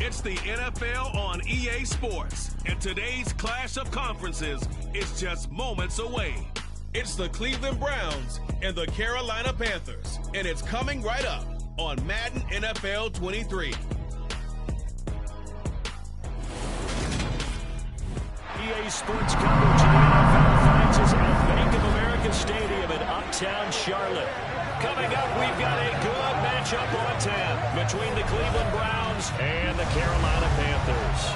It's the NFL on EA Sports, and today's clash of conferences is just moments away. It's the Cleveland Browns and the Carolina Panthers, and it's coming right up on Madden NFL 23. EA Sports coverage of the NFL finds us at Bank of America Stadium in Uptown Charlotte. Coming up, we've got a good matchup on tap between the Cleveland Browns and the Carolina Panthers.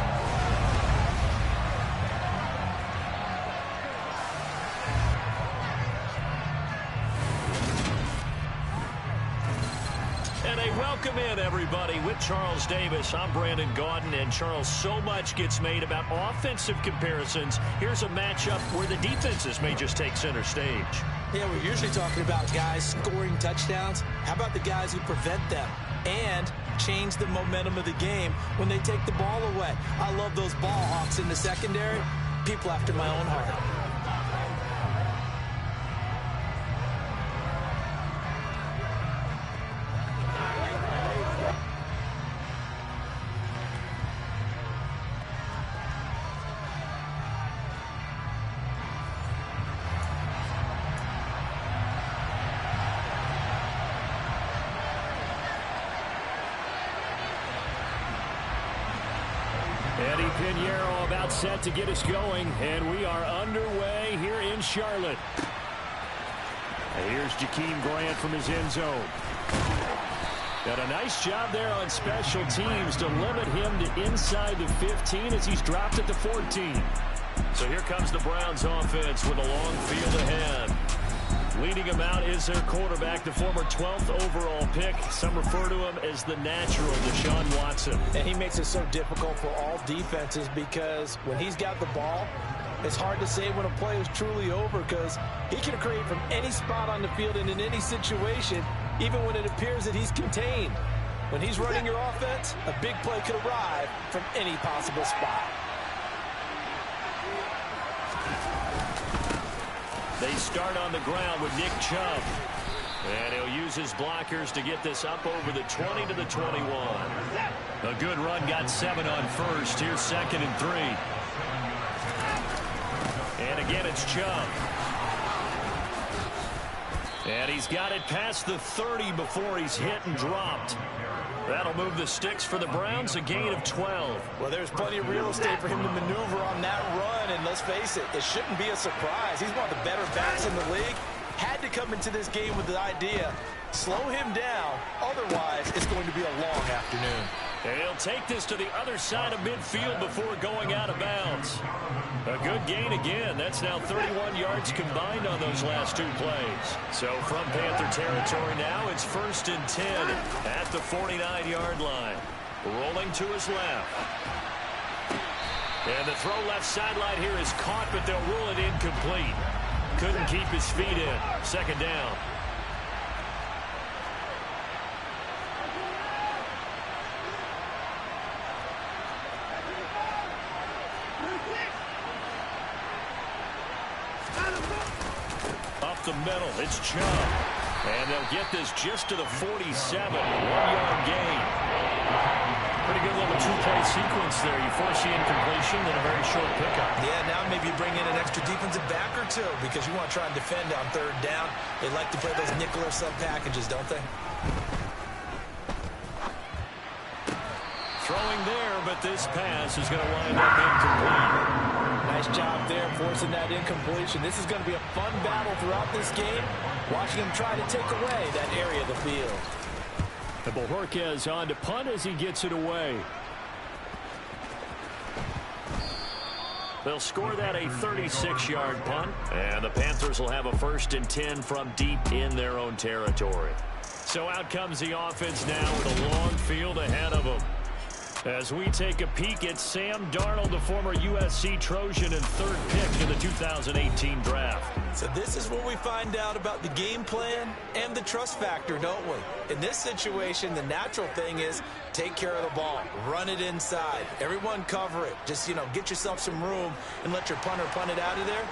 And a welcome in, everybody, with Charles Davis. I'm Brandon Gaudin, and Charles, so much gets made about offensive comparisons. Here's a matchup where the defenses may just take center stage. Yeah, we're usually talking about guys scoring touchdowns. How about the guys who prevent them and change the momentum of the game when they take the ball away? I love those ball hawks in the secondary. People after my own heart. About set to get us going, and we are underway here in Charlotte. Here's Jakeem Grant from his end zone. Got a nice job there on special teams to limit him to inside the 15 as he's dropped at the 14. So here comes the Browns offense with a long field ahead. Leading him out is their quarterback, the former 12th overall pick. Some refer to him as the natural, Deshaun Watson. And he makes it so difficult for all defenses because when he's got the ball, it's hard to say when a play is truly over because he can create from any spot on the field and in any situation, even when it appears that he's contained. When he's running your offense, a big play could arrive from any possible spot. They start on the ground with Nick Chubb. And he'll use his blockers to get this up over the 20 to the 21. A good run, got 7 on first. Here's 2nd and 3. And again, it's Chubb. And he's got it past the 30 before he's hit and dropped. That'll move the sticks for the Browns, a gain of 12. Well, there's plenty of real estate for him to maneuver on that run, and let's face it, it shouldn't be a surprise. He's one of the better backs in the league. Had to come into this game with the idea, slow him down, otherwise it's going to be a long afternoon. And he'll take this to the other side of midfield before going out of bounds. A good gain again. That's now 31 yards combined on those last 2 plays. So from Panther territory now, it's 1st and 10 at the 49-yard line. Rolling to his left. And the throw left sideline here is caught, but they'll rule it incomplete. Couldn't keep his feet in. 2nd down. The middle, it's Chubb. And they'll get this just to the 47, 1-yard gain. Pretty good little 2-play sequence there. You force the incompletion, then a very short pickup. Yeah, now maybe you bring in an extra defensive back or two because you want to try and defend on 3rd down. They like to play those nickel or sub packages, don't they? Throwing there, but this pass is going to wind up incomplete. Nice job there forcing that incompletion. This is going to be a fun battle throughout this game. Watching him try to take away that area of the field. And Bojorquez on to punt as he gets it away. They'll score that a 36-yard punt. And the Panthers will have a 1st and 10 from deep in their own territory. So out comes the offense now with a long field ahead of them. As we take a peek at Sam Darnold, the former USC Trojan and 3rd pick in the 2018 draft. So this is where we find out about the game plan and the trust factor, don't we? In this situation, the natural thing is take care of the ball, run it inside, everyone cover it. Just, get yourself some room and let your punter punt it out of there.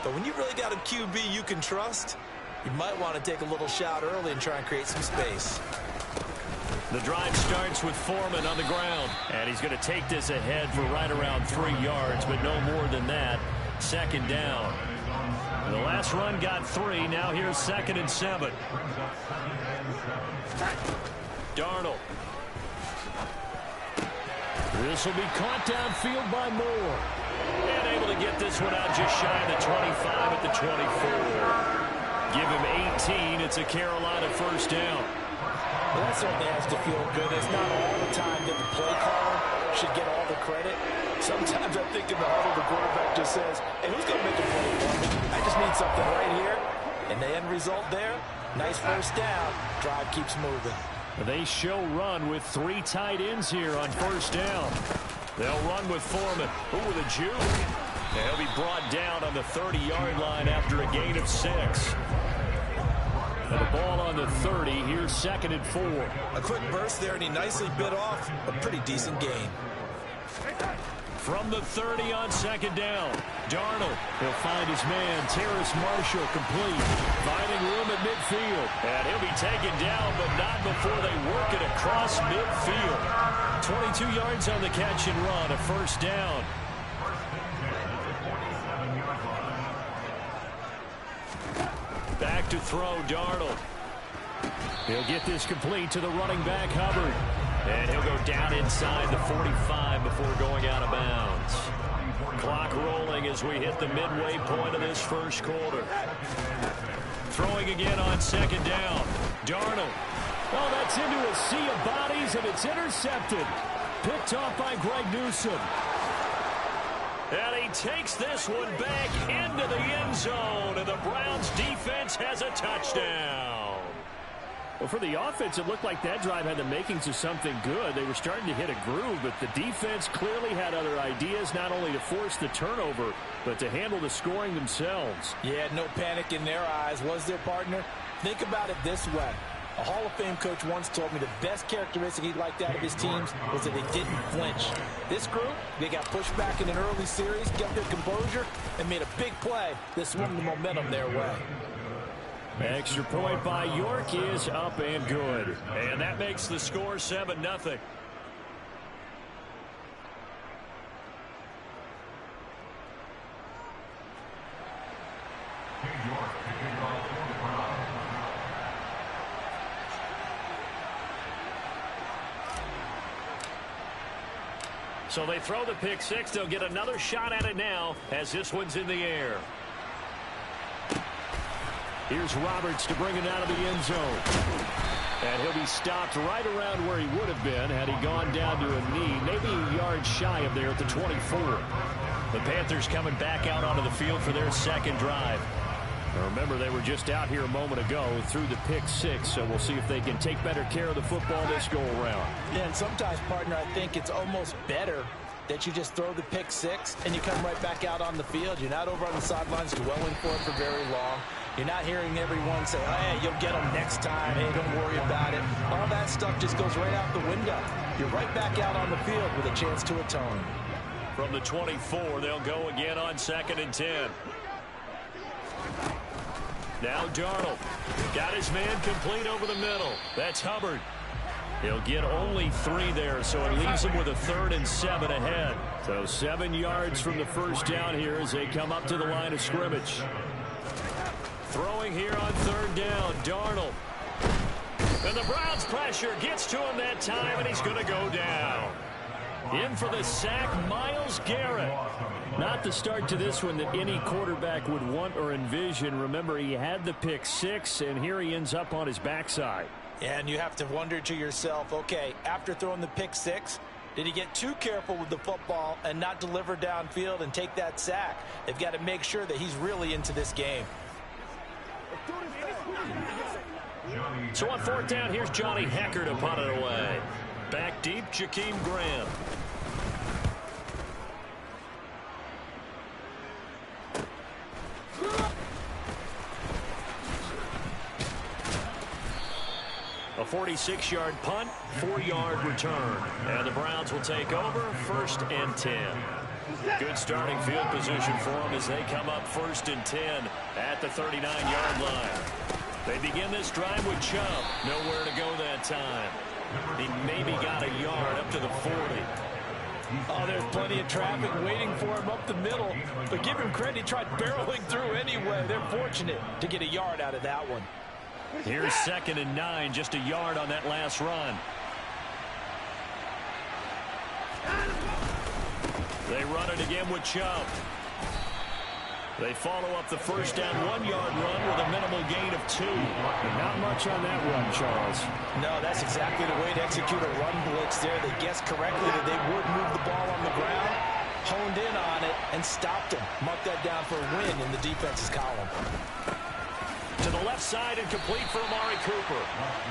But when you really got a QB you can trust, you might want to take a little shot early and try and create some space. The drive starts with Foreman on the ground. And he's going to take this ahead for right around 3 yards, but no more than that. Second down. The last run got 3. Now here's 2nd and 7. Darnold. This will be caught downfield by Moore. And able to get this one out just shy of the 25 at the 24. Give him 18. It's a Carolina first down. Well, that certainly has to feel good. It's not all the time that the play caller should get all the credit. Sometimes I think in the huddle, the quarterback just says, hey, who's going to make a play for me? I just need something right here. And the end result there, nice first down. Drive keeps moving. They show run with 3 tight ends here on first down. They'll run with Foreman. Ooh, with a juke. And he'll be brought down on the 30-yard line after a gain of 6. And the ball on the 30. Here's 2nd and 4. A quick burst there, and he nicely bit off a pretty decent gain. From the 30 on 2nd down. Darnold. He'll find his man, Terrace Marshall, complete. Finding room at midfield. And he'll be taken down, but not before they work it across midfield. 22 yards on the catch and run, a first down. Back to throw, Darnold. He'll get this complete to the running back, Hubbard. And he'll go down inside the 45 before going out of bounds. Clock rolling as we hit the midway point of this first quarter. Throwing again on 2nd down. Darnold. Oh, that's into a sea of bodies, and it's intercepted. Picked off by Greg Newsome. And he takes this one back into the end zone, and the Browns defense has a touchdown. Well, for the offense, it looked like that drive had the makings of something good. They were starting to hit a groove, but the defense clearly had other ideas, not only to force the turnover, but to handle the scoring themselves. Yeah, no panic in their eyes, was there, partner? Think about it this way. A Hall of Fame coach once told me the best characteristic he liked out of his teams was that they didn't flinch. This group, they got pushed back in an early series, kept their composure, and made a big play that swung the momentum their way. Extra point by York is up and good. And that makes the score 7-0. So they throw the pick 6. They'll get another shot at it now as this one's in the air. Here's Roberts to bring it out of the end zone. And he'll be stopped right around where he would have been had he gone down to a knee, maybe a yard shy of there at the 24. The Panthers coming back out onto the field for their second drive. Now remember, they were just out here a moment ago through the pick 6, so we'll see if they can take better care of the football this go-around. Yeah, and sometimes, partner, I think it's almost better that you just throw the pick 6 and you come right back out on the field. You're not over on the sidelines dwelling for it for very long. You're not hearing everyone say, oh, hey, you'll get them next time. Hey, don't worry about it. All that stuff just goes right out the window. You're right back out on the field with a chance to atone. From the 24, they'll go again on 2nd and 10. Now Darnold. Got his man complete over the middle. That's Hubbard. He'll get only 3 there, so it leaves him with a 3rd and 7 ahead. So 7 yards from the first down here as they come up to the line of scrimmage. Throwing here on 3rd down, Darnold. And the Browns pressure gets to him that time, and he's going to go down. In for the sack, Myles Garrett. Not the start to this one that any quarterback would want or envision. Remember, he had the pick 6, and here he ends up on his backside. And you have to wonder to yourself, okay, after throwing the pick 6, did he get too careful with the football and not deliver downfield and take that sack? They've got to make sure that he's really into this game. So on 4th down, here's Johnny Hecker to punt it away. Back deep, Jakeem Graham. A 46-yard punt, 4-yard return. And the Browns will take over 1st and 10. Good starting field position for them as they come up 1st and 10 at the 39-yard line. They begin this drive with Chubb. Nowhere to go that time. He maybe got a yard up to the 40. Oh, there's plenty of traffic waiting for him up the middle. But give him credit, he tried barreling through anyway. They're fortunate to get a yard out of that one. Here's 2nd and 9, just a yard on that last run. They run it again with Chubb. They follow up the first down 1-yard run with a minimal gain of 2. Not much on that run, Charles. No, that's exactly the way to execute a run blitz there. They guessed correctly that they would move the ball on the ground, honed in on it, and stopped them. Mark that down for a win in the defense's column. To the left side and complete for Amari Cooper.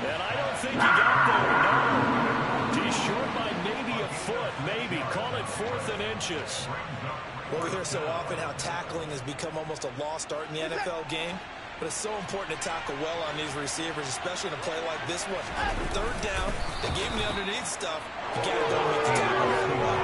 And I don't think he got there, no. He's short by maybe a foot, maybe. Call it 4th and inches. Well, we hear so often how tackling has become almost a lost art in the NFL game. But it's so important to tackle well on these receivers, especially in a play like this one. 3rd down, they gave him the underneath stuff. You got to go make the tackle right away.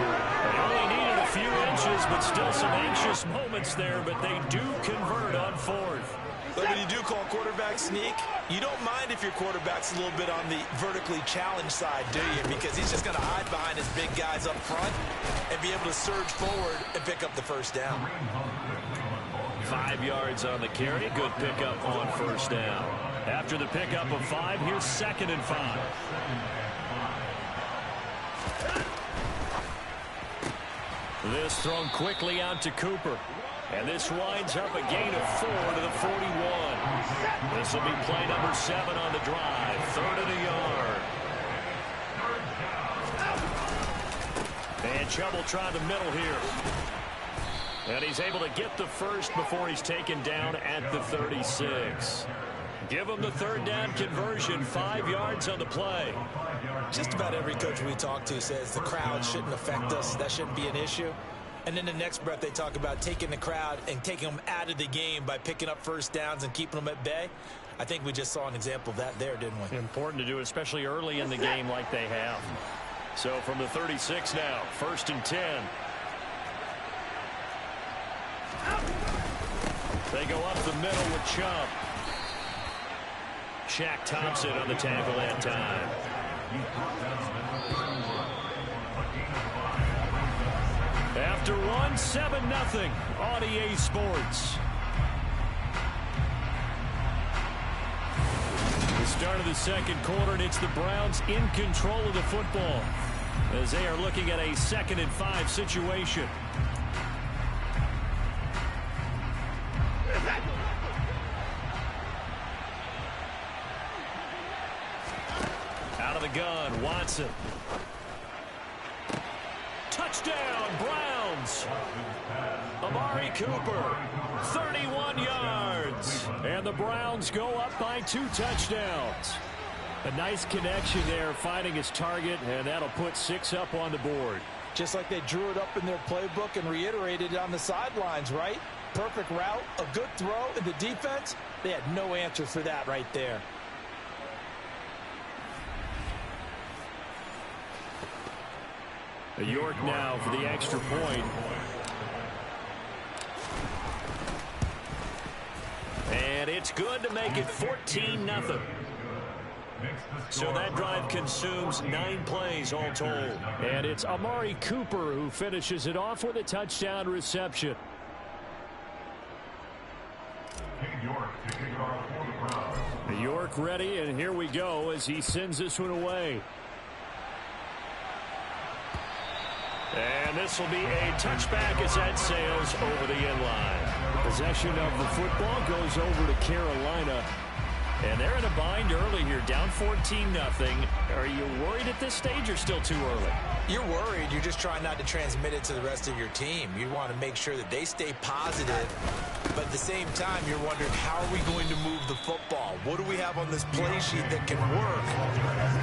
They only needed a few inches, but still some anxious moments there. But they do convert on 4th. But when you do call quarterback sneak, you don't mind if your quarterback's a little bit on the vertically challenged side, do you? Because he's just going to hide behind his big guys up front and be able to surge forward and pick up the first down. 5 yards on the carry. Good pickup on first down. After the pickup of 5, here's 2nd and 5. This thrown quickly out to Cooper. And this winds up a gain of 4 to the 41. This will be play number 7 on the drive. 3rd and a yard. And Chubb will try the middle here. And he's able to get the first before he's taken down at the 36. Give him the 3rd down conversion, 5 yards on the play. Just about every coach we talk to says the crowd shouldn't affect us. That shouldn't be an issue. And in the next breath, they talk about taking the crowd and taking them out of the game by picking up first downs and keeping them at bay. I think we just saw an example of that there, didn't we? Important to do, especially early in the game like they have. So from the 36 now, 1st and 10. They go up the middle with Chubb. Shaq Thompson on the tackle that time. After one, 7-0 on EA Sports. The start of the 2nd quarter, and it's the Browns in control of the football as they are looking at a 2nd and 5 situation. Out of the gun, Watson. Touchdown, Browns. Amari Cooper, 31 yards. And the Browns go up by 2 touchdowns. A nice connection there, finding his target, and that'll put 6 up on the board. Just like they drew it up in their playbook and reiterated it on the sidelines, right? Perfect route, a good throw, and the defense, they had no answer for that right there. York now for the extra point. And it's good to make it 14-0. So that drive consumes 9 plays all told. And it's Amari Cooper who finishes it off with a touchdown reception. York ready, and here we go as he sends this one away. And this will be a touchback as that sails over the end line. Possession of the football goes over to Carolina. And they're in a bind early here, down 14-0. Are you worried at this stage or still too early? You're worried. You're just trying not to transmit it to the rest of your team. You want to make sure that they stay positive. But at the same time, you're wondering, how are we going to move the football? What do we have on this play sheet that can work?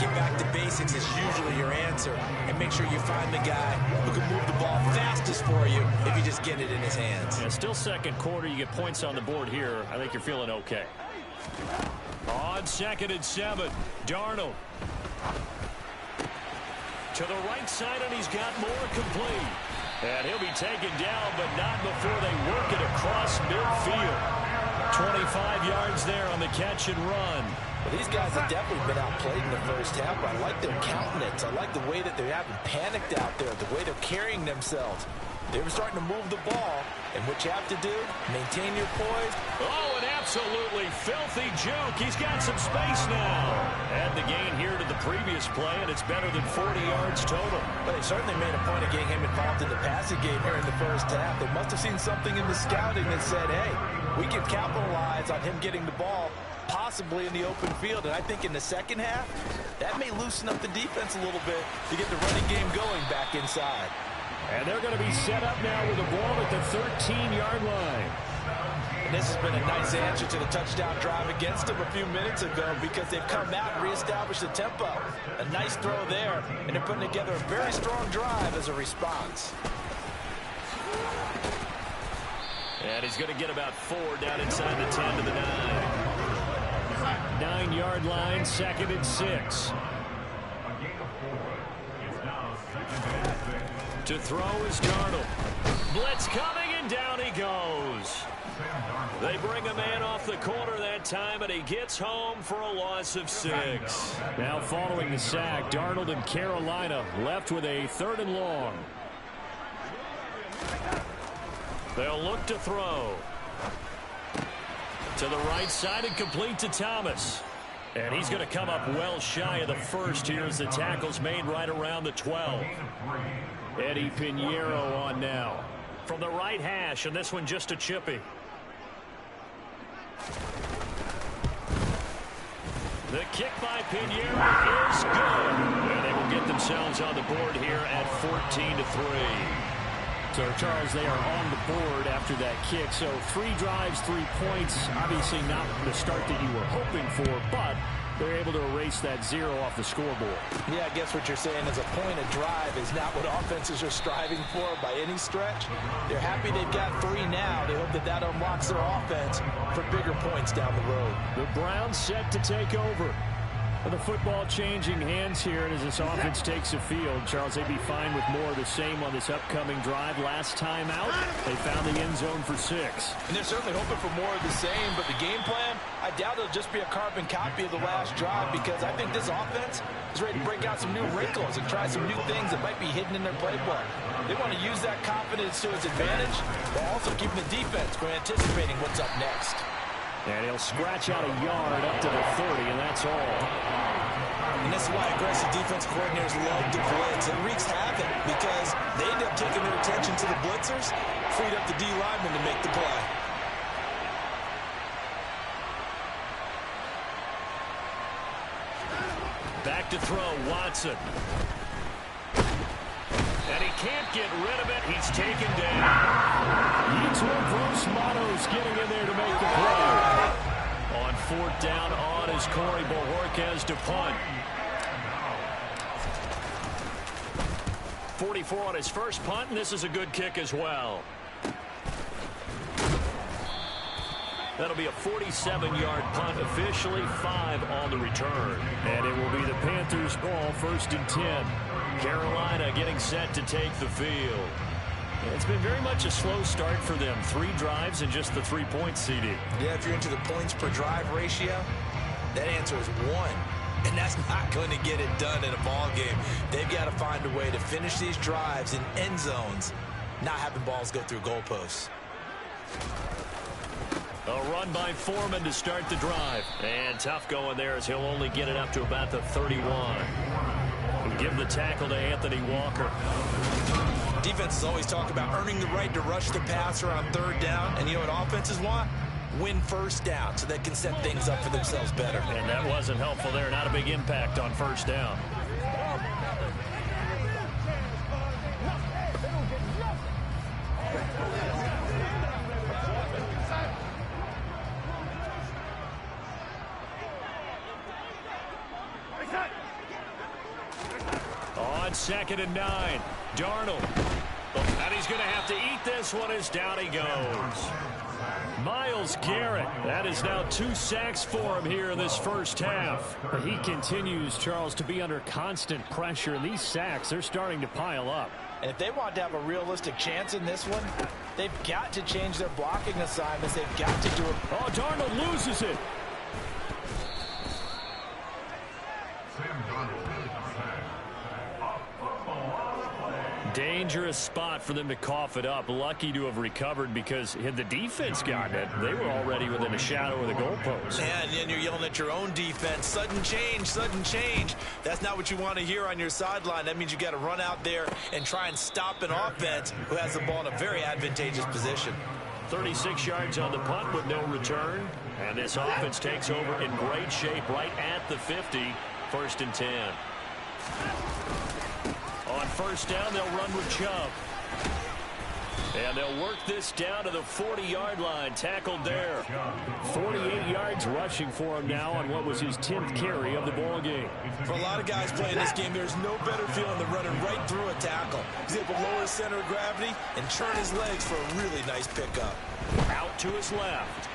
Get back to basics is usually your answer. And make sure you find the guy who can move the ball fastest for you if you just get it in his hands. Yeah, still 2nd quarter. You get points on the board here. I think you're feeling okay. On 2nd and 7, Darnold. To the right side, and he's got more complete. And he'll be taken down, but not before they work it across midfield. 25 yards there on the catch and run. These guys have definitely been outplayed in the first half. I like their countenance. I like the way that they haven't panicked out there, the way they're carrying themselves. They were starting to move the ball, and what you have to do, maintain your poise. Oh, an absolutely filthy juke. He's got some space now. Add the gain here to the previous play, and it's better than 40 yards total. But they certainly made a point of getting him involved in the passing game here in the first half. They must have seen something in the scouting that said, hey, we can capitalize on him getting the ball, possibly in the open field. And I think in the second half, that may loosen up the defense a little bit to get the running game going back inside. And they're going to be set up now with a ball at the 13-yard line. And this has been a nice answer to the touchdown drive against them a few minutes ago because they've come out and reestablished the tempo. A nice throw there, and they're putting together a very strong drive as a response. And he's going to get about 4 down inside the 10 to the 9. 9-yard line, 2nd and 6. To throw is Darnold. Blitz coming, and down he goes. They bring a man off the corner that time, and he gets home for a loss of 6. Now following the sack, Darnold and Carolina left with a 3rd and long. They'll look to throw. To the right side and complete to Thomas. And he's going to come up well shy of the first here as the tackle's made right around the 12. Eddie Pinheiro on now. From the right hash, and this one just a chippy. The kick by Pinheiro is good. And they will get themselves on the board here at 14-3. So, Charles, they are on the board after that kick. So 3 drives, 3 points. Obviously not the start that you were hoping for, but they're able to erase that 0 off the scoreboard. Yeah, I guess what you're saying is a point of drive is not what offenses are striving for by any stretch. They're happy they've got 3 now. They hope that that unlocks their offense for bigger points down the road. The Browns set to take over. The football changing hands here, and as this offense takes the field, Charles, they'd be fine with more of the same on this upcoming drive. Last time out, they found the end zone for 6. And they're certainly hoping for more of the same, but the game plan, I doubt it'll just be a carbon copy of the last drive because I think this offense is ready to break out some new wrinkles and try some new things that might be hidden in their playbook. They want to use that confidence to its advantage while also keeping the defense from anticipating what's up next. And he'll scratch out a yard up to the 30, and that's all. And this is why aggressive defense coordinators love to blitz. It wreaks havoc because they end up taking their attention to the blitzers, freed up the D lineman to make the play. Back to throw, Watson. And he can't get rid of it. He's taken down. Yetur Gross-Matos getting in there to make the play. On 4th down on is Corey Bojorquez to punt. 44 on his first punt, and this is a good kick as well. That'll be a 47-yard punt, officially 5 on the return. And it will be the Panthers' ball, 1st and 10. Carolina getting set to take the field. It's been very much a slow start for them. 3 drives and just the 3 points, CD. Yeah, if you're into the points per drive ratio, that answer is 1. And that's not going to get it done in a ball game. They've got to find a way to finish these drives in end zones, not having balls go through goalposts. A run by Foreman to start the drive. And tough going there as he'll only get it up to about the 31. We'll give the tackle to Anthony Walker. Defenses always talk about earning the right to rush the passer on 3rd down. And you know what offenses want? Win 1st down so they can set things up for themselves better. And that wasn't helpful there. Not a big impact on 1st down. On 2nd and 9, Darnold. And he's going to have to eat this one as down he goes. Myles Garrett, that is now 2 sacks for him here in this first half. He continues, Charles, to be under constant pressure, and these sacks, they're starting to pile up. And if they want to have a realistic chance in this one, they've got to change their blocking assignments. They've got to do it. Oh, Darnold loses it. dangerous spot for them to cough it up. Lucky to have recovered, because had the defense gotten it, they were already within a shadow of the goalpost. And then you're yelling at your own defense. Sudden change, sudden change. That's not what you want to hear on your sideline. That means you got to run out there and try and stop an offense who has the ball in a very advantageous position. 36 yards on the punt with no return. And this offense takes over in great shape right at the 50. 1st and 10. On 1st down, they'll run with Chubb. And they'll work this down to the 40-yard line. Tackled there. 48 yards rushing for him now on what was his 10th carry of the ball game. For a lot of guys playing this game, there's no better feeling than running right through a tackle. He's able to lower his center of gravity and turn his legs for a really nice pickup. Out to his left.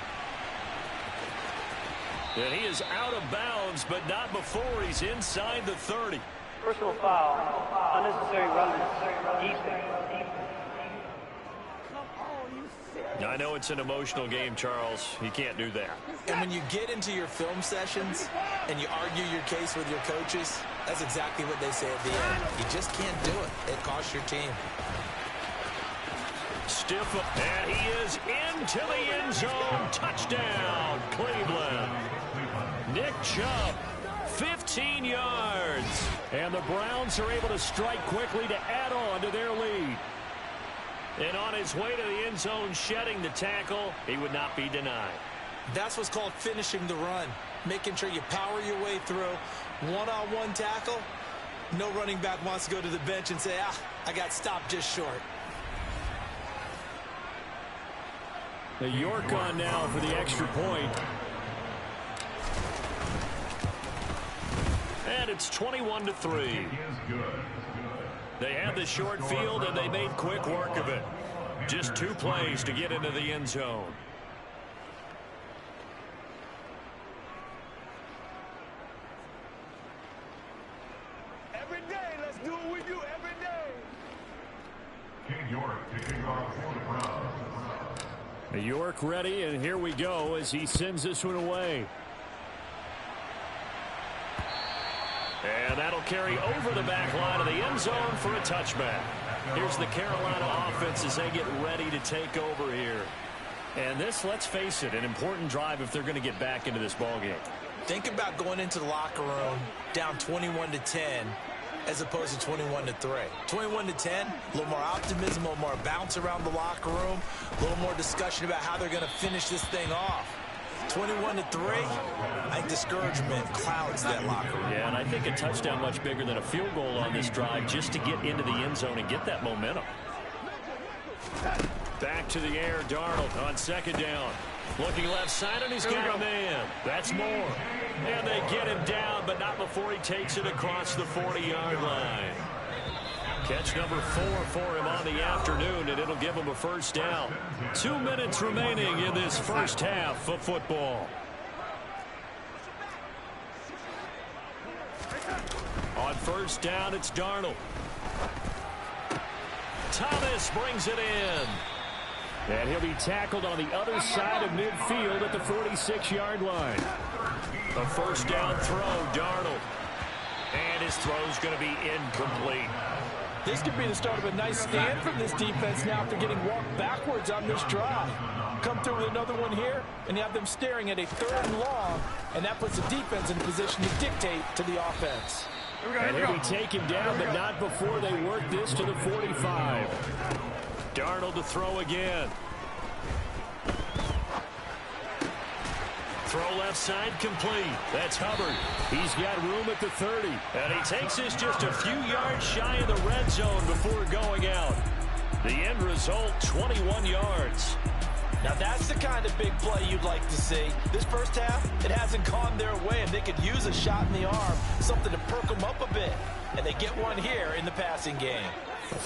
And he is out of bounds, but not before he's inside the 30. Personal foul, unnecessary running, defense. I know it's an emotional game, Charles. You can't do that. And when you get into your film sessions and you argue your case with your coaches, that's exactly what they say at the end. You just can't do it. It costs your team. Stiff up, and he is into the end zone. Touchdown, Cleveland. Nick Chubb, 15 yards. And the Browns are able to strike quickly to add on to their lead. And on his way to the end zone, shedding the tackle, he would not be denied. That's what's called finishing the run. Making sure you power your way through. One-on-one tackle. No running back wants to go to the bench and say, I got stopped just short. The York on now for the extra point. And it's 21-3. They had the short field, and they made quick work of it. Just 2 plays to get into the end zone. Every day, let's do what we do every day. King York kicking off for the Browns. York ready, and here we go as he sends this one away. And that'll carry over the back line of the end zone for a touchback. Here's the Carolina offense as they get ready to take over here. And this, let's face it, an important drive if they're going to get back into this ballgame. Think about going into the locker room down 21-10 as opposed to 21-3. 21-10, a little more optimism, a little more bounce around the locker room, a little more discussion about how they're going to finish this thing off. 21-3, I think discouragement clouds that locker room. Yeah, and I think a touchdown much bigger than a field goal on this drive just to get into the end zone and get that momentum. Back to the air, Darnold on 2nd down. Looking left side, and he's got a man. That's more. And they get him down, but not before he takes it across the 40-yard line. Catch number 4 for him on the afternoon, and it'll give him a 1st down. 2 minutes remaining in this first half of football. On 1st down, it's Darnold. Thomas brings it in. And he'll be tackled on the other side of midfield at the 46-yard line. A 1st down throw, Darnold. And his throw's going to be incomplete. This could be the start of a nice stand from this defense now after getting walked backwards on this drive. Come through with another one here, and you have them staring at a 3rd and long, and that puts the defense in a position to dictate to the offense. And he'll be taken down, but not before they work this to the 45. Darnold to throw again. Throw left side complete. That's Hubbard. He's got room at the 30. And he takes this just a few yards shy of the red zone before going out. The end result, 21 yards. Now that's the kind of big play you'd like to see. This first half, it hasn't gone their way, and they could use a shot in the arm, something to perk them up a bit. And they get one here in the passing game.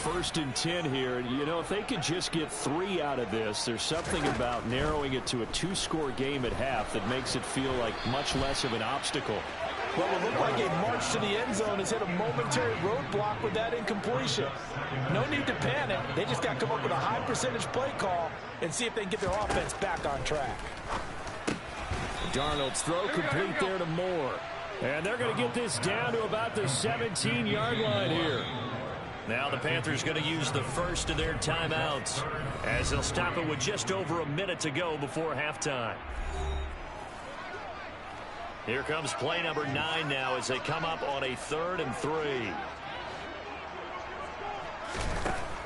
1st and 10 here. You know, if they could just get 3 out of this, there's something about narrowing it to a 2-score game at half that makes it feel like much less of an obstacle. Well, it looked like a march to the end zone has hit a momentary roadblock with that incompletion. No need to panic. They just got to come up with a high percentage play call and see if they can get their offense back on track. Darnold's throw complete there to Moore. And they're going to get this down to about the 17-yard line here. Now the Panthers going to use the first of their timeouts as they'll stop it with just over a minute to go before halftime. Here comes play number 9 now as they come up on a 3rd and 3.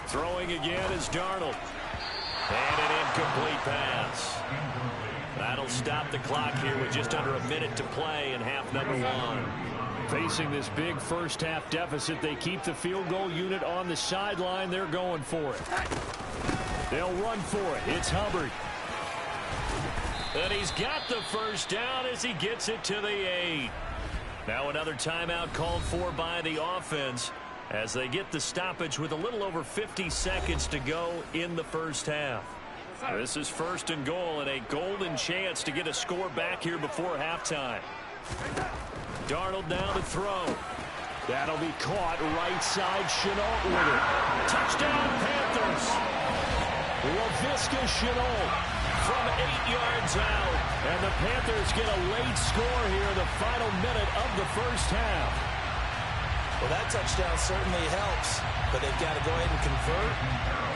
Throwing again is Darnold. And an incomplete pass. That'll stop the clock here with just under a minute to play in half number 1. Facing this big first-half deficit, they keep the field goal unit on the sideline. They're going for it. They'll run for it. It's Hubbard. And he's got the first down as he gets it to the 8. Now another timeout called for by the offense as they get the stoppage with a little over 50 seconds to go in the first half. This is 1st and goal and a golden chance to get a score back here before halftime. Darnold now to throw. That'll be caught right side. Chenault with it. Touchdown Panthers. Laviska Chenault from 8 yards out. And the Panthers get a late score here in the final minute of the first half. Well, that touchdown certainly helps, but they've got to go ahead and convert,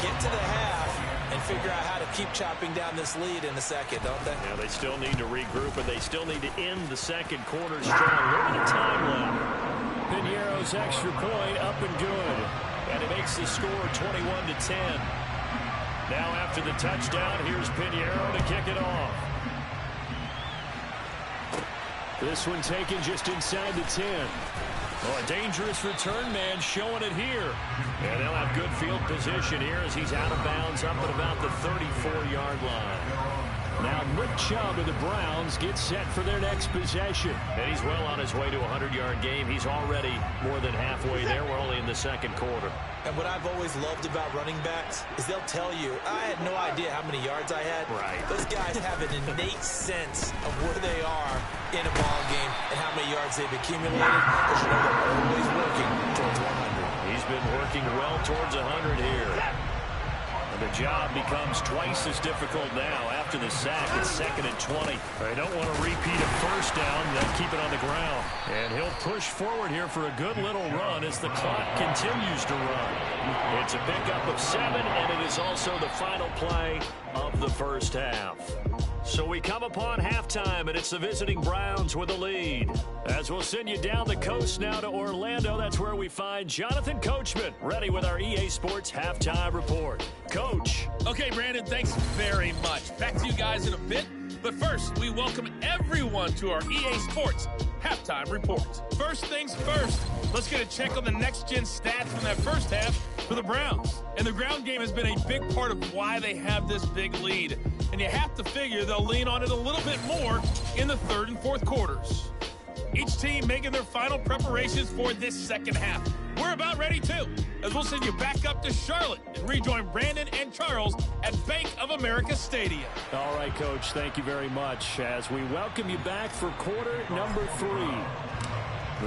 get to the half, and figure out how to keep chopping down this lead in the second, don't they? Yeah, they still need to regroup, and they still need to end the second quarter strong. Limited time left. Piñeiro's extra point up and good. And it makes the score 21-10. Now after the touchdown, here's Piñeiro to kick it off. This one taken just inside the 10. Oh, a dangerous return man showing it here. And they'll have good field position here as he's out of bounds up at about the 34-yard line. Now Nick Chubb of the Browns gets set for their next possession. And he's well on his way to a 100-yard game. He's already more than halfway there. We're only in the second quarter. And what I've always loved about running backs is they'll tell you, I had no idea how many yards I had. Right. Those guys have an innate sense of where they are in a ball game and how many yards they've accumulated, because you know they're always working towards 100. He's been working well towards 100 here. And the job becomes twice as difficult now after the sack. It's 2nd and 20. They don't want to repeat a first down. They'll keep it on the ground. And he'll push forward here for a good little run as the clock continues to run. It's a pickup of 7, and it is also the final play of the first half. So we come upon halftime, and it's the visiting Browns with a lead. As we'll send you down the coast now to Orlando, that's where we find Jonathan Coachman, ready with our EA Sports Halftime Report. Coach. Okay, Brandon, thanks very much. Back to you guys in a bit. But first, we welcome everyone to our EA Sports Halftime Report. First things first, let's get a check on the next-gen stats from that first half for the Browns. And the ground game has been a big part of why they have this big lead. And you have to figure they'll lean on it a little bit more in the 3rd and 4th quarters. Each team making their final preparations for this second half. We're about ready, too, as we'll send you back up to Charlotte and rejoin Brandon and Charles at Bank of America Stadium. All right, Coach, thank you very much as we welcome you back for quarter number 3.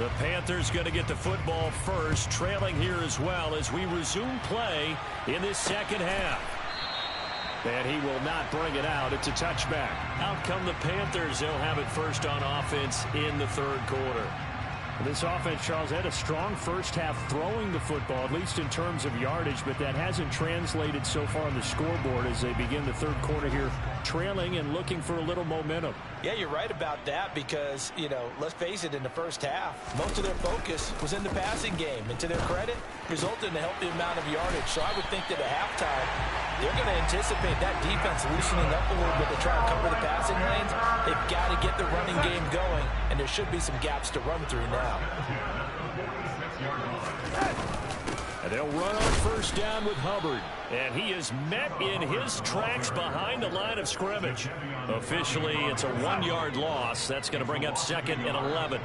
The Panthers going to get the football first, trailing here as well as we resume play in this second half. And he will not bring it out. It's a touchback. Out come the Panthers. They'll have it first on offense in the 3rd quarter. This offense, Charles, had a strong first half throwing the football, at least in terms of yardage, but that hasn't translated so far on the scoreboard as they begin the 3rd quarter here, trailing and looking for a little momentum. Yeah, you're right about that because, you know, let's face it, in the first half, most of their focus was in the passing game. And to their credit, resulted in a healthy amount of yardage. So I would think that at halftime, they're going to anticipate that defense loosening up a little bit to try to cover the passing lanes. They've got to get the running game going, and there should be some gaps to run through now. And they'll run on first down with Hubbard. And he is met in his tracks behind the line of scrimmage. Officially, it's a 1-yard loss. That's going to bring up 2nd and 11.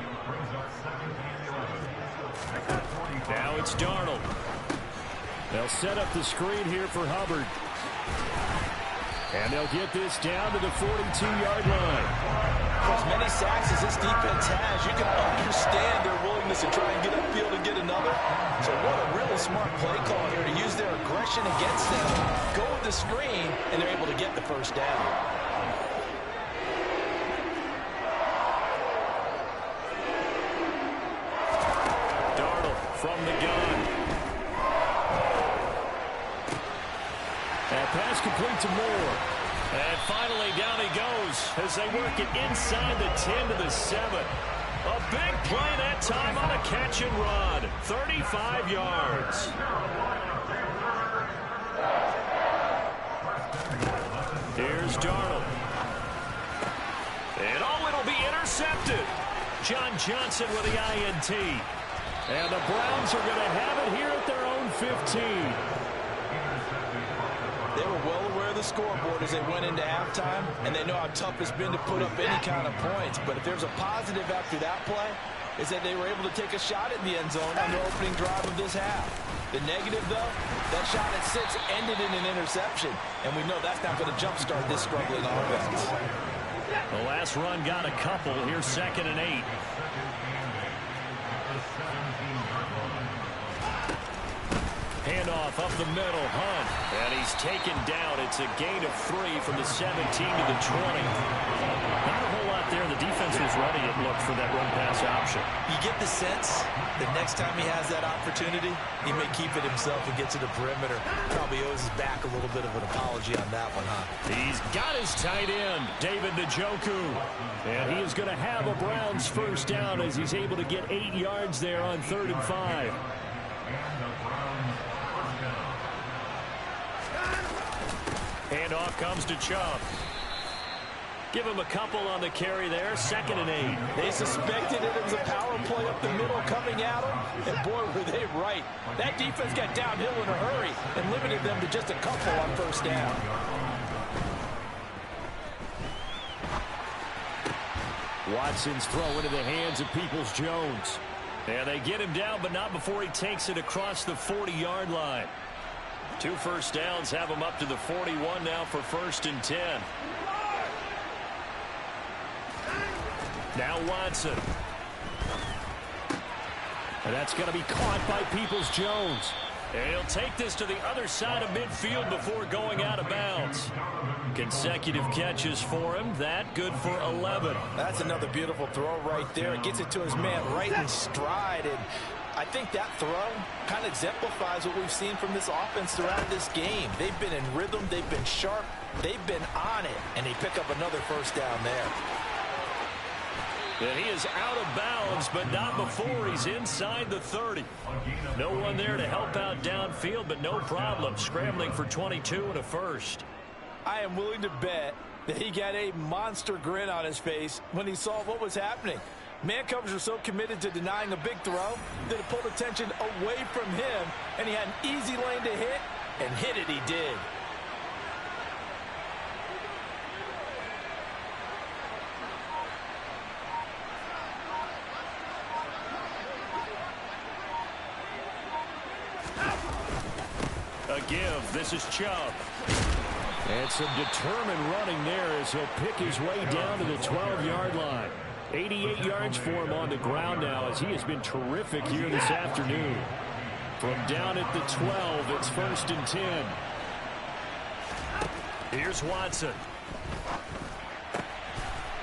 Now it's Darnold. They'll set up the screen here for Hubbard. And they'll get this down to the 42-yard line. For as many sacks as this defense has, you can understand their willingness to try and get upfield and get another. So what a really smart play call here to use their aggression against them, go with the screen, and they're able to get the first down. Darnold from the gun. 2nd to Moore. And finally down he goes as they work it inside the 10 to the 7. A big play that time on a catch and run. 35 yards. Here's Darnold. And it'll be intercepted. John Johnson with the INT. And the Browns are going to have it here at their own 15. They were well aware of the scoreboard as they went into halftime, and they know how tough it's been to put up any kind of points. But if there's a positive after that play, is that they were able to take a shot at the end zone on the opening drive of this half. The negative, though, that shot at 6 ended in an interception, and we know that's not going to jumpstart this struggling offense. The last run got a couple. Here's 2nd and 8. Handoff up the middle, Hunt. And he's taken down. It's a gain of 3 from the 17 to the 20. Not a whole lot there. The defense was ready, it looked, for that run-pass option. You get the sense that next time he has that opportunity, he may keep it himself and get to the perimeter. Probably owes his back a little bit of an apology on that one, huh? He's got his tight end, David Njoku. And he is going to have a Browns first down as he's able to get 8 yards there on 3rd and 5. Handoff comes to Chubb. Give him a couple on the carry there. 2nd and 8. They suspected it was a power play up the middle coming at them, and boy, were they right. That defense got downhill in a hurry and limited them to just a couple on first down. Watson's throw into the hands of Peoples-Jones. And they get him down, but not before he takes it across the 40-yard line. 2 first downs have him up to the 41 now for 1st and 10. Now Watson. And that's going to be caught by Peoples-Jones. And he'll take this to the other side of midfield before going out of bounds. Consecutive catches for him. That good for 11. That's another beautiful throw right there. It gets it to his man right in stride. And I think that throw kind of exemplifies what we've seen from this offense throughout this game. They've been in rhythm. They've been sharp. They've been on it. And they pick up another first down there. And he is out of bounds, but not before he's inside the 30. No one there to help out downfield, but no problem. Scrambling for 22 and a first. I am willing to bet that he got a monster grin on his face when he saw what was happening. Man coverage was so committed to denying a big throw that it pulled attention away from him, and he had an easy lane to hit, and hit it he did. A give. This is Chubb. And some determined running there as he'll pick his way down to the 12-yard line. 88 yards for him on the ground now as he has been terrific here this afternoon. From down at the 12, it's 1st and 10. Here's Watson.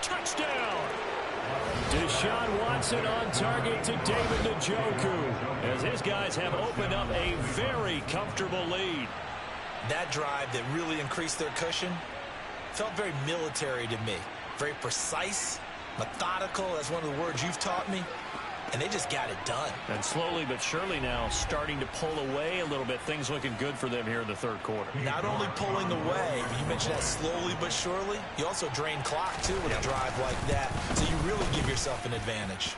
Touchdown! Deshaun Watson on target to David Njoku as his guys have opened up a very comfortable lead. That drive that really increased their cushion felt very military to me. Very precise, methodical. That's one of the words you've taught me. And they just got it done. And slowly but surely now starting to pull away a little bit. Things looking good for them here in the 3rd quarter. Not only pulling away, you mentioned that slowly but surely. You also drain clock, too, with a drive like that. So you really give yourself an advantage.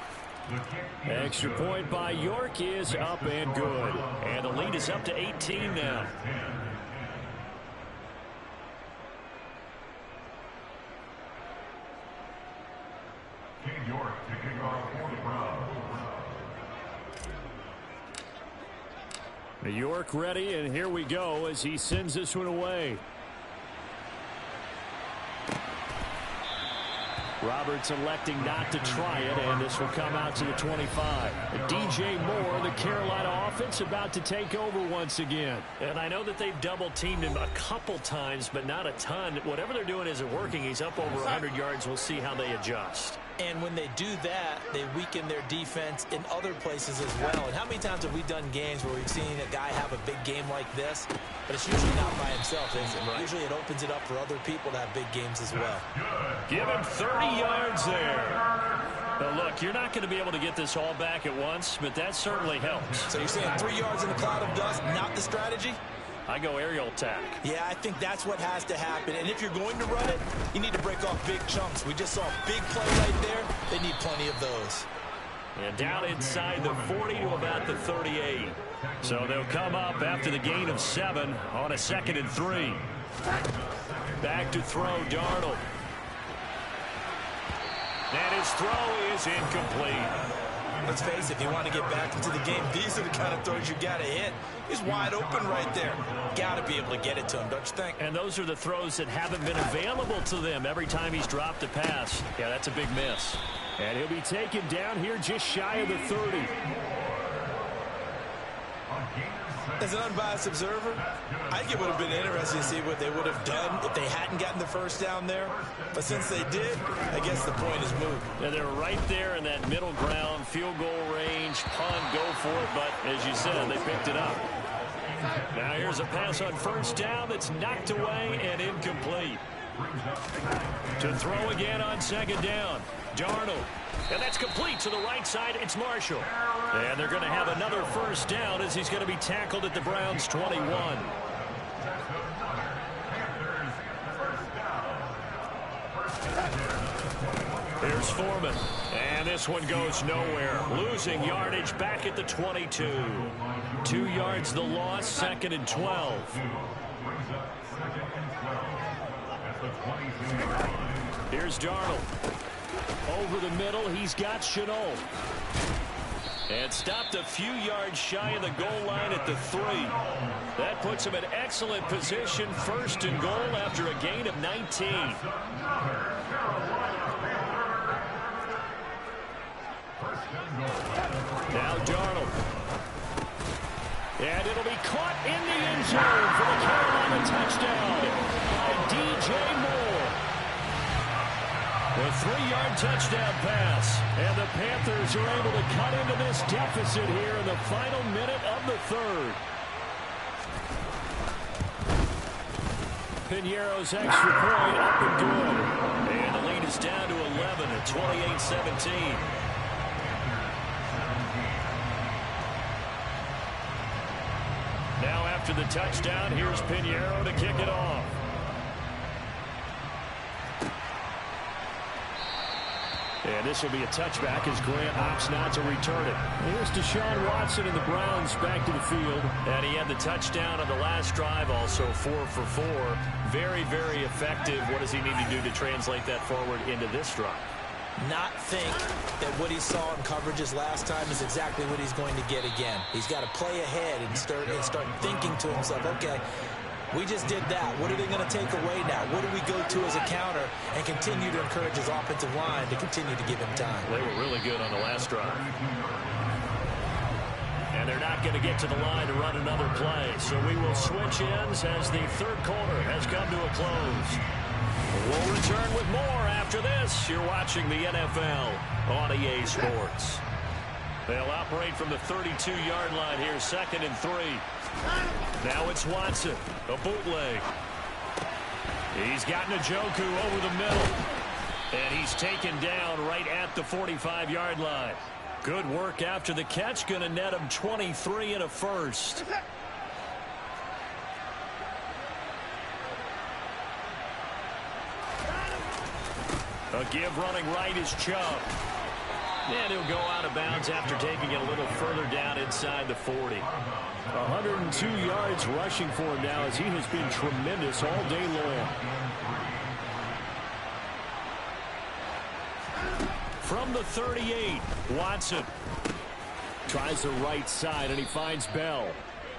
Extra point by York is up and good. And the lead is up to 18 now. York to kick off for the Browns. York ready, and here we go as he sends this one away. Roberts electing not to try it, and this will come out to the 25. DJ Moore, the Carolina offense, about to take over once again. And I know that they've double-teamed him a couple times, but not a ton. Whatever they're doing isn't working. He's up over 100 yards. We'll see how they adjust. And when they do that, they weaken their defense in other places as well. And how many times have we done games where we've seen a guy have a big game like this, but it's usually not by himself, is it? Right. Usually it opens it up for other people to have big games as well. Give him 30 yards there. Well, look, you're not going to be able to get this all back at once, but that certainly helps. So you're saying 3 yards in a cloud of dust, not the strategy? I go aerial attack. Yeah, I think that's what has to happen. And if you're going to run it, you need to break off big chunks. We just saw a big play right there. They need plenty of those. And down inside the 40 to about the 38. So they'll come up after the gain of 7 on a 2nd and 3. Back to throw, Darnold. And his throw is incomplete. Let's face it, if you want to get back into the game, these are the kind of throws you got to hit. He's wide open right there. Got to be able to get it to him, don't you think? And those are the throws that haven't been available to them every time he's dropped a pass. Yeah, that's a big miss. And he'll be taken down here just shy of the 30. As an unbiased observer, I think it would have been interesting to see what they would have done if they hadn't gotten the first down there. But since they did, I guess the point is moved. Yeah, they're right there in that middle ground, field goal range, punt, go for it. But as you said, they picked it up. Now here's a pass on first down that's knocked away and incomplete. To throw again on 2nd down, Darnold. And that's complete to the right side. It's Marshall. And they're going to have another first down as he's going to be tackled at the Browns' 21. Here's Foreman. And this one goes nowhere. Losing yardage back at the 22. 2 yards the loss, 2nd and 12. Here's Darnold. Over the middle, he's got Shenault. And stopped a few yards shy of the goal line at the 3. That puts him in excellent position, 1st and goal after a gain of 19. Now Darnold. And it'll be caught in the end zone for the Carolina touchdown by DJ Moore. A 3-yard touchdown pass. And the Panthers are able to cut into this deficit here in the final minute of the 3rd. Piñeiro's extra point up and good. And the lead is down to 11 at 28-17. Now after the touchdown, here's Piñeiro to kick it off. And this will be a touchback as Grant opts not to return it. Here's Deshaun Watson and the Browns back to the field. And he had the touchdown on the last drive, also 4 for 4. Very, very effective. What does he need to do to translate that forward into this drive? Not think that what he saw in coverages last time is exactly what he's going to get again. He's got to play ahead and start thinking to himself, okay, we just did that. What are they going to take away now? What do we go to as a counter and continue to encourage his offensive line to continue to give him time? They were really good on the last drive. And they're not going to get to the line to run another play. So we will switch ends as the 3rd quarter has come to a close. We'll return with more after this. You're watching the NFL on EA Sports. They'll operate from the 32-yard line here, 2nd and 3. Now it's Watson, a bootleg. He's got Njoku over the middle. And he's taken down right at the 45-yard line. Good work after the catch. Going to net him 23 and a first. A give running right is Chubb. And he'll go out of bounds after taking it a little further down inside the 40. 102 yards rushing for him now as he has been tremendous all day long. From the 38, Watson. Tries the right side and he finds Bell.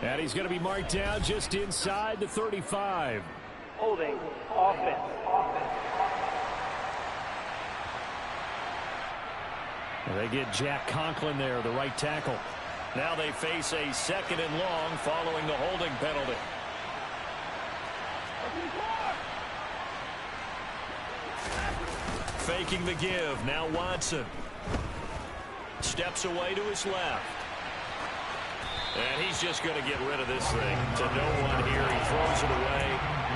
And he's going to be marked down just inside the 35. Holding offense. They get Jack Conklin there, the right tackle. Now they face a 2nd and long following the holding penalty. faking the give. Now Watson. Steps away to his left. And he's just going to get rid of this thing to no one here. He throws it away,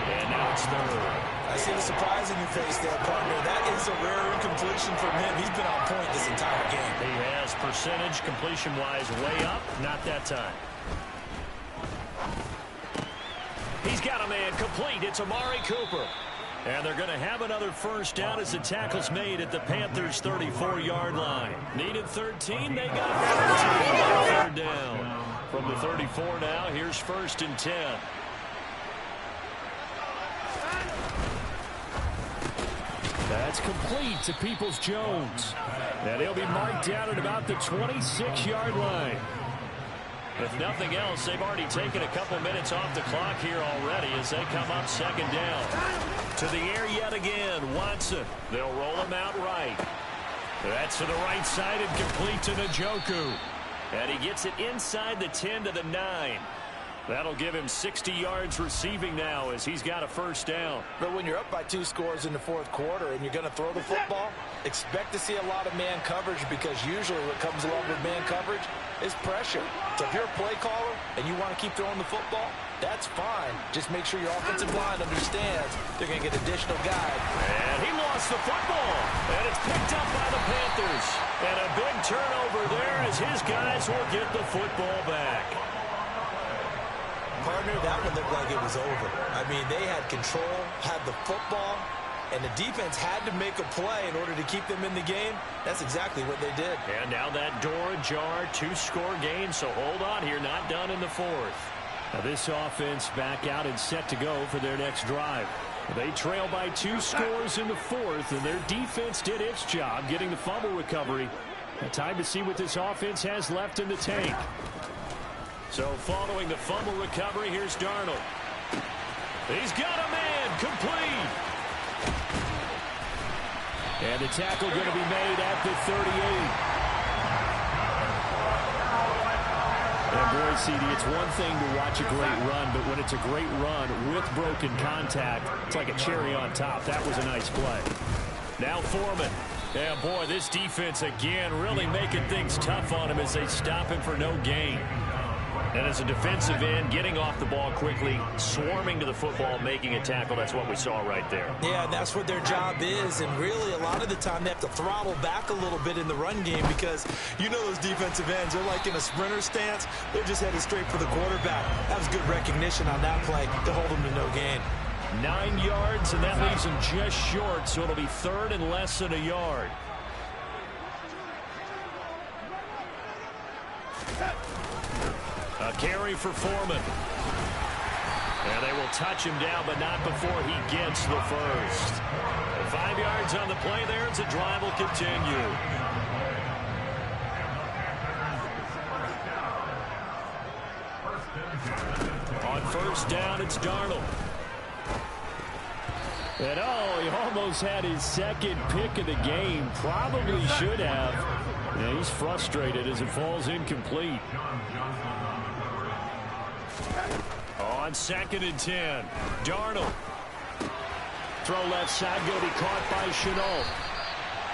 and now it's third. I see the surprise in your face there, partner. That is a rare incompletion from him. He's been on point this entire game. He has percentage completion-wise way up. Not that time. He's got a man complete. It's Amari Cooper. And they're going to have another first down as the tackle's made at the Panthers' 34-yard line. Needed 13. They got 13. Third down. From the 34 now, here's 1st and 10. That's complete to Peoples-Jones. And he'll be marked down at about the 26-yard line. If nothing else, they've already taken a couple minutes off the clock here already as they come up 2nd down. To the air yet again, Watson. They'll roll him out right. That's to the right side and complete to Njoku. And he gets it inside the 10 to the 9. That'll give him 60 yards receiving now as he's got a first down. But when you're up by 2 scores in the 4th quarter and you're going to throw the football, expect to see a lot of man coverage because usually what comes along with man coverage is pressure. So if you're a play caller and you want to keep throwing the football, that's fine. Just make sure your offensive line understands they're going to get additional guide. And he lost the football. And it's picked up by the Panthers. And a big turnover there as his guys will get the football back. Partner, that one looked like it was over. I mean, they had control, had the football, and the defense had to make a play in order to keep them in the game. That's exactly what they did. And now that door ajar, 2-score game, so hold on here, not done in the 4th. Now this offense back out and set to go for their next drive. They trail by 2 scores in the 4th, and their defense did its job getting the fumble recovery. Now time to see what this offense has left in the tank. So following the fumble recovery, here's Darnold. He's got a man complete. And the tackle going to be made at the 38. And boy, CD, it's one thing to watch a great run, but when it's a great run with broken contact, it's like a cherry on top. That was a nice play. Now Foreman. Yeah, boy, this defense again really making things tough on him as they stop him for no gain. And as a defensive end, getting off the ball quickly, swarming to the football, making a tackle, that's what we saw right there. Yeah, that's what their job is, and really a lot of the time they have to throttle back a little bit in the run game because you know those defensive ends, they're like in a sprinter stance. They're just headed straight for the quarterback. That was good recognition on that play to hold them to no gain. 9 yards, and that leaves him just short, so it'll be 3rd and less than a yard. A carry for Foreman. And they will touch him down, but not before he gets the first. 5 yards on the play there as the drive will continue. On 1st down, it's Darnold. And oh, he almost had his 2nd pick of the game. Probably should have. Yeah, he's frustrated as it falls incomplete. On 2nd and 10, Darnold. Throw left side, going to be caught by Chenault.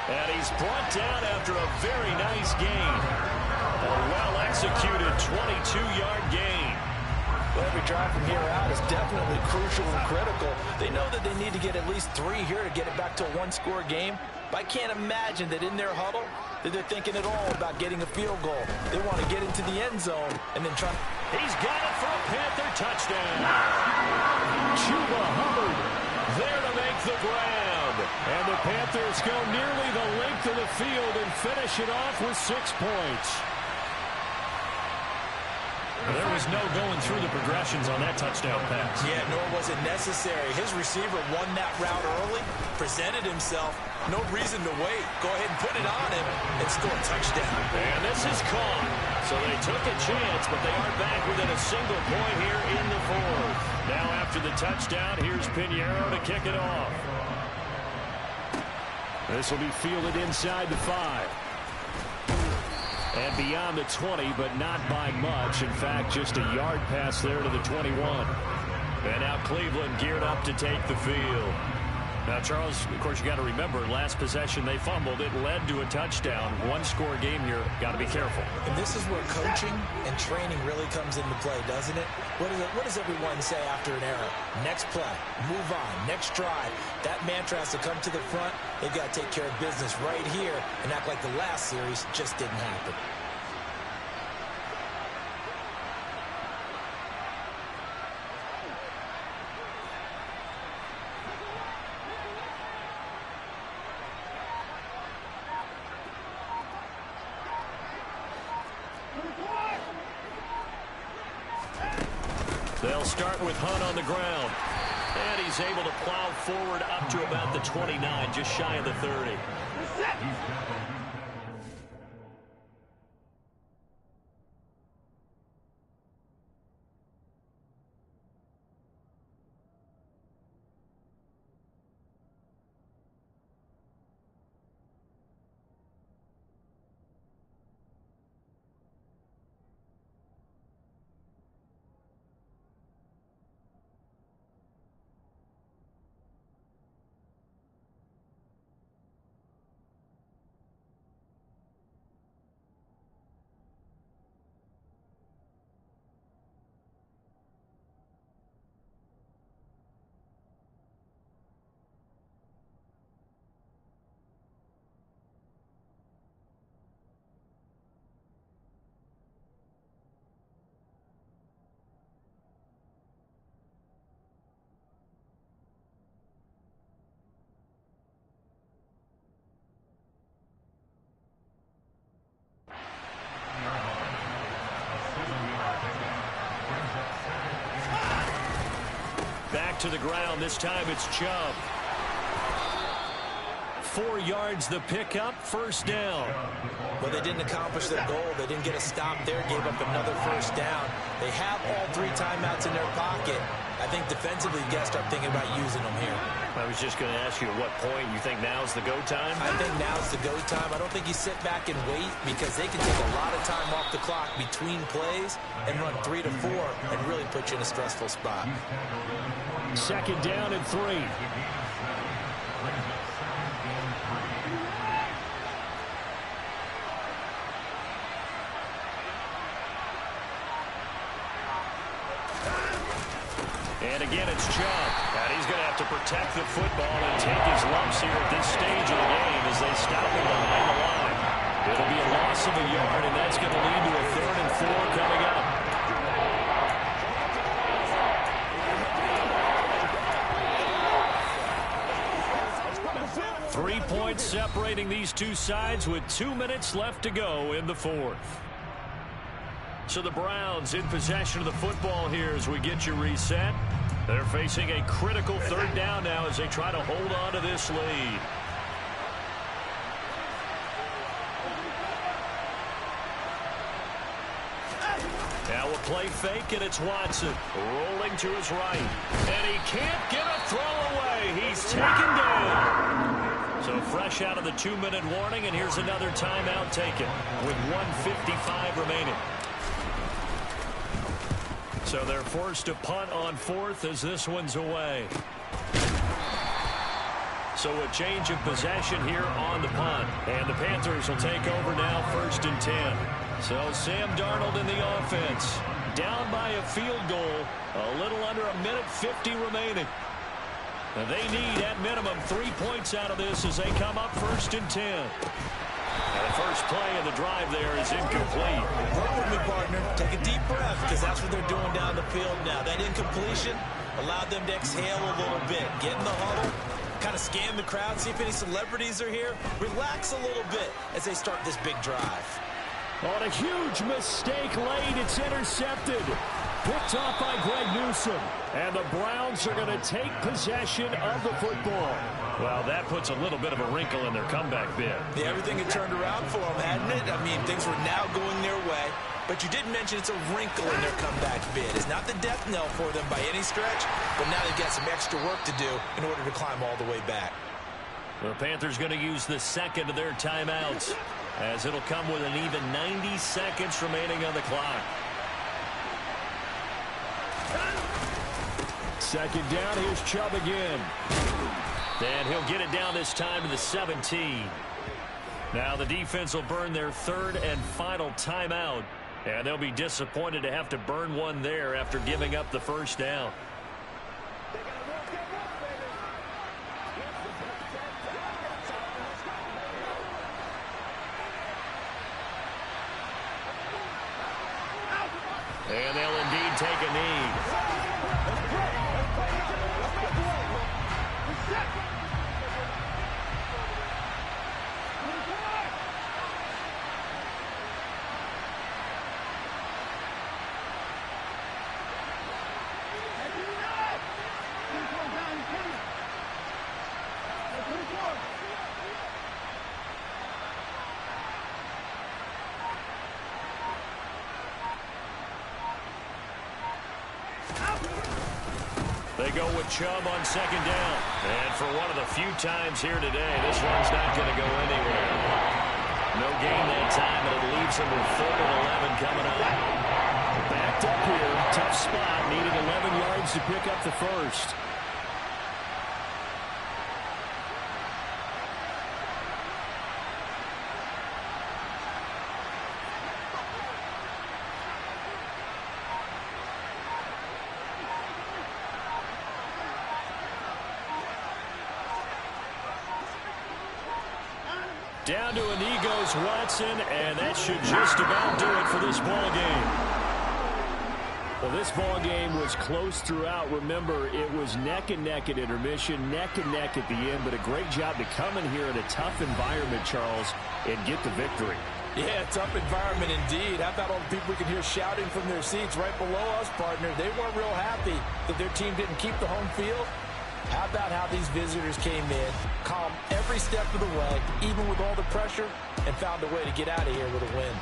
And he's brought down after a very nice gain. A well-executed 22-yard gain. Well, every drive from here out is definitely crucial and critical. They know that they need to get at least 3 here to get it back to a 1-score game. But I can't imagine that in their huddle that they're thinking at all about getting a field goal. They want to get into the end zone and then try. He's got it for a Panther touchdown. Chuba Hubbard there to make the grab. And the Panthers go nearly the length of the field and finish it off with 6 points. There was no going through the progressions on that touchdown pass. Yeah, nor was it necessary. His receiver won that route early, presented himself. No reason to wait. Go ahead and put it on him and score a touchdown. And this is caught. So they took a chance, but they aren't back within a single point here in the 4th. Now after the touchdown, here's Pinheiro to kick it off. This will be fielded inside the 5. And beyond the 20, but not by much. In fact, just a yard pass there to the 21. And now Cleveland geared up to take the field. Now, Charles, of course, you got to remember, last possession they fumbled. It led to a touchdown. One-score game here. Got to be careful. And this is where coaching and training really comes into play, doesn't it? What does everyone say after an error? Next play, move on, next drive. That mantra has to come to the front. They've got to take care of business right here and act like the last series just didn't happen. They'll start with Hunt on the ground. And he's able to plow forward up to about the 29, just shy of the 30. Back to the ground. This time it's Chubb. 4 yards the pickup, first down. Well, they didn't accomplish their goal. They didn't get a stop there, gave up another first down. They have all 3 timeouts in their pocket. I think defensively, you got to start thinking about using them here. I was just going to ask you at what point you think now's the go time? I think now's the go time. I don't think you sit back and wait because they can take a lot of time off the clock between plays and run 3 to 4 and really put you in a stressful spot. Second down and 3. And again, it's Chubb. And he's going to have to protect the football and take his lumps here at this stage of the game as they stop him behind the line. It'll be a loss of a yard, and that's going to lead to a 3rd and 4 coming up. Three points separating these two sides with 2 minutes left to go in the 4th. So the Browns in possession of the football here as we get you reset. They're facing a critical 3rd down now as they try to hold on to this lead. Now a play fake, and it's Watson rolling to his right. And he can't get a throw away. He's taken down. So fresh out of the 2-minute warning, and here's another timeout taken with 1:55 remaining. So they're forced to punt on 4th as this one's away. So a change of possession here on the punt. And the Panthers will take over now, 1st and 10. So Sam Darnold in the offense. Down by a field goal. A little under 1:50 remaining. Now they need, at minimum, 3 points out of this as they come up 1st and 10. And the first play of the drive there is incomplete. Work with me, partner. Take a deep breath because that's what they're doing down the field now. That incompletion allowed them to exhale a little bit. Get in the huddle, kind of scan the crowd, see if any celebrities are here. Relax a little bit as they start this big drive. On a huge mistake late, it's intercepted. Picked off by Greg Newsome. And the Browns are going to take possession of the football. Well, that puts a little bit of a wrinkle in their comeback bid. Yeah, everything had turned around for them, hadn't it? I mean, things were now going their way. But you did mention it's a wrinkle in their comeback bid. It's not the death knell for them by any stretch, but now they've got some extra work to do in order to climb all the way back. The Panthers going to use the second of their timeouts, as it'll come with an even 90 seconds remaining on the clock. Second down, here's Chubb again. And he'll get it down this time to the 17. Now the defense will burn their third and final timeout. And they'll be disappointed to have to burn one there after giving up the first down. And they'll indeed take a knee. They go with Chubb on second down. And for one of the few times here today, this one's not going to go anywhere. No gain that time, and it leaves them with 3rd and 11 coming up. Backed up here. Tough spot. Needed 11 yards to pick up the first. Down to a knee goes Watson, and that should just about do it for this ball game. Well, this ball game was close throughout. Remember, it was neck and neck at intermission, neck and neck at the end, but a great job to come in here in a tough environment, Charles, and get the victory. Yeah, tough environment indeed. How about all the people we can hear shouting from their seats right below us, partner? They weren't real happy that their team didn't keep the home field. How about how these visitors came in, calm every step of the way, even with all the pressure, and found a way to get out of here with a win.